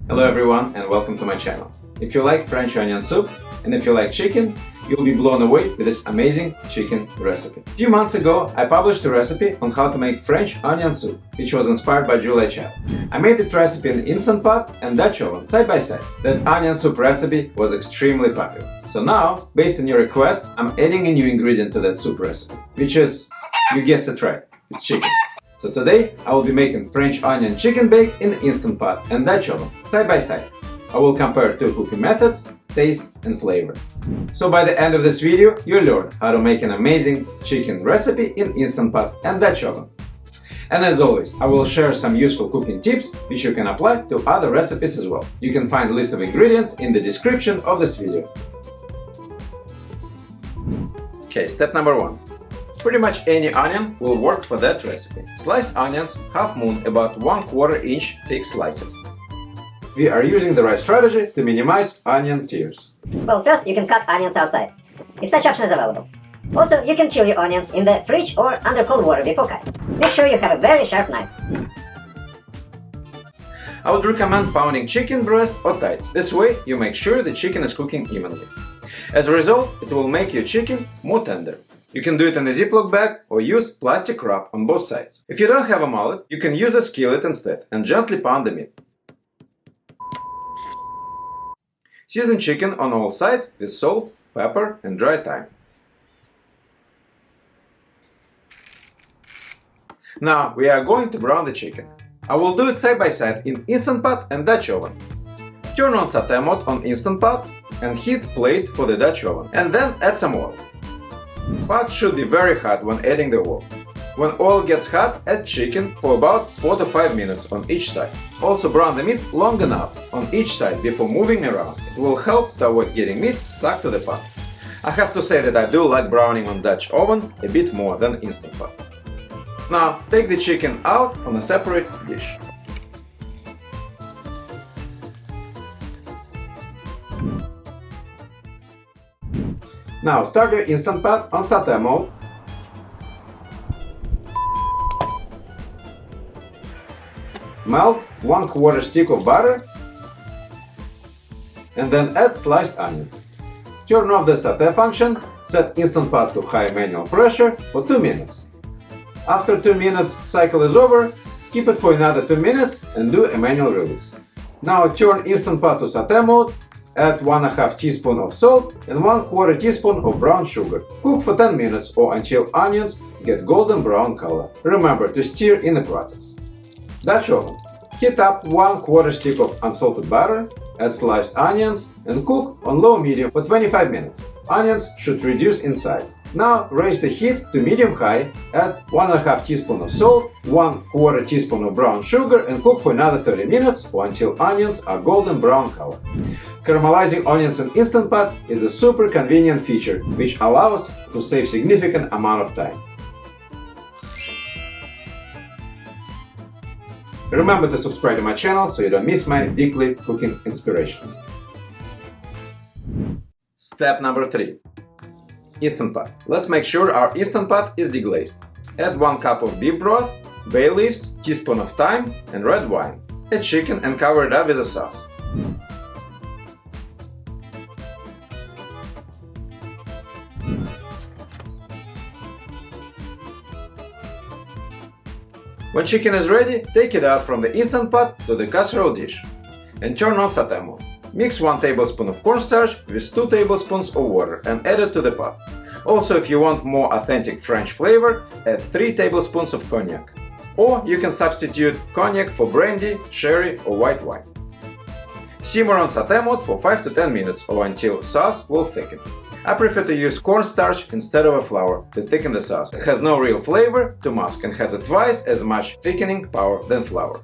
Hello everyone and welcome to my channel. If you like French onion soup and if you like chicken, you'll be blown away with this amazing chicken recipe. A few months ago, I published a recipe on how to make French onion soup, which was inspired by Julia Child. I made that recipe in Instant Pot and Dutch oven side by side. That onion soup recipe was extremely popular. So now, based on your request, I'm adding a new ingredient to that soup recipe, which is, you guessed it right, it's chicken. So today, I will be making French onion chicken bake in Instant Pot and Dutch oven side by side. I will compare two cooking methods, taste and flavor. So by the end of this video, you'll learn how to make an amazing chicken recipe in Instant Pot and Dutch oven. And as always, I will share some useful cooking tips which you can apply to other recipes as well. You can find a list of ingredients in the description of this video. Okay, step number 1. Pretty much any onion will work for that recipe. Sliced onions, half moon, about 1/4 inch thick slices. We are using the right strategy to minimize onion tears. Well, first you can cut onions outside, if such option is available. Also, you can chill your onions in the fridge or under cold water before cutting. Make sure you have a very sharp knife. I would recommend pounding chicken breast or thighs. This way, you make sure the chicken is cooking evenly. As a result, it will make your chicken more tender. You can do it in a Ziploc bag or use plastic wrap on both sides. If you don't have a mallet, you can use a skillet instead and gently pound the meat. Season chicken on all sides with salt, pepper and dry thyme. Now we are going to brown the chicken. I will do it side by side in Instant Pot and Dutch oven. Turn on sauté mode on Instant Pot and heat plate for the Dutch oven and then add some oil. Pot should be very hot when adding the oil. When oil gets hot, add chicken for about 4 to 5 minutes on each side. Also brown the meat long enough on each side before moving around. It will help to avoid getting meat stuck to the pot. I have to say that I do like browning on Dutch oven a bit more than Instant Pot. Now take the chicken out on a separate dish. Now start your Instant Pot on sauté mode. Melt 1/4 stick of butter and then add sliced onions. Turn off the sauté function, set Instant Pot to high manual pressure for 2 minutes. After 2 minutes cycle is over, keep it for another 2 minutes and do a manual release. Now turn Instant Pot to sauté mode, add 1/2 teaspoon of salt and 1/4 teaspoon of brown sugar. Cook for 10 minutes or until onions get golden brown color. Remember to stir in the process. Dutch oven. Heat up 1/4 stick of unsalted butter, add sliced onions and cook on low-medium for 25 minutes. Onions should reduce in size. Now raise the heat to medium-high, add 1/2 teaspoon of salt, 1/4 teaspoon of brown sugar and cook for another 30 minutes or until onions are golden brown color. Caramelizing onions in Instant Pot is a super convenient feature which allows to save significant amount of time. Remember to subscribe to my channel so you don't miss my weekly cooking inspirations. Step number 3. Instant Pot. Let's make sure our Instant Pot is deglazed. Add 1 cup of beef broth, bay leaves, teaspoon of thyme and red wine. Add chicken and cover it up with a sauce. When chicken is ready, take it out from the Instant Pot to the casserole dish and turn on sauté mode. Mix 1 tablespoon of cornstarch with 2 tablespoons of water and add it to the pot. Also, if you want more authentic French flavor, add 3 tablespoons of cognac. Or you can substitute cognac for brandy, sherry or white wine. Simmer on sauté mode for 5 to 10 minutes or until sauce will thicken. I prefer to use cornstarch instead of a flour to thicken the sauce. It has no real flavor to mask and has twice as much thickening power than flour.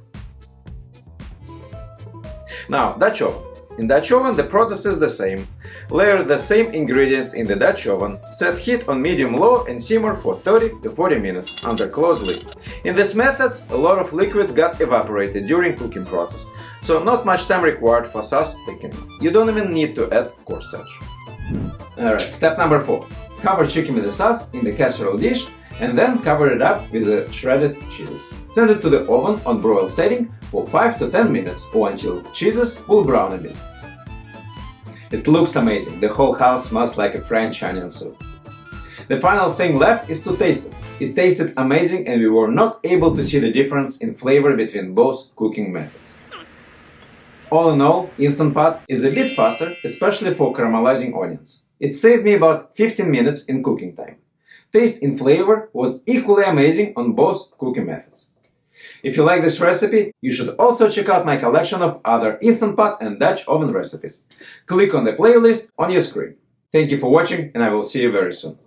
Now, Dutch oven. In Dutch oven the process is the same. Layer the same ingredients in the Dutch oven, set heat on medium-low and simmer for 30 to 40 minutes under closed lid. In this method, a lot of liquid got evaporated during cooking process, so not much time required for sauce thickening. You don't even need to add cornstarch. Alright, step number 4. Cover chicken with the sauce in the casserole dish and then cover it up with the shredded cheeses. Send it to the oven on broil setting for 5 to 10 minutes or until cheeses will brown a bit. It looks amazing, the whole house smells like a French onion soup. The final thing left is to taste it. It tasted amazing and we were not able to see the difference in flavor between both cooking methods. All in all, Instant Pot is a bit faster, especially for caramelizing onions. It saved me about 15 minutes in cooking time. Taste and flavor was equally amazing on both cooking methods. If you like this recipe, you should also check out my collection of other Instant Pot and Dutch oven recipes. Click on the playlist on your screen. Thank you for watching and I will see you very soon.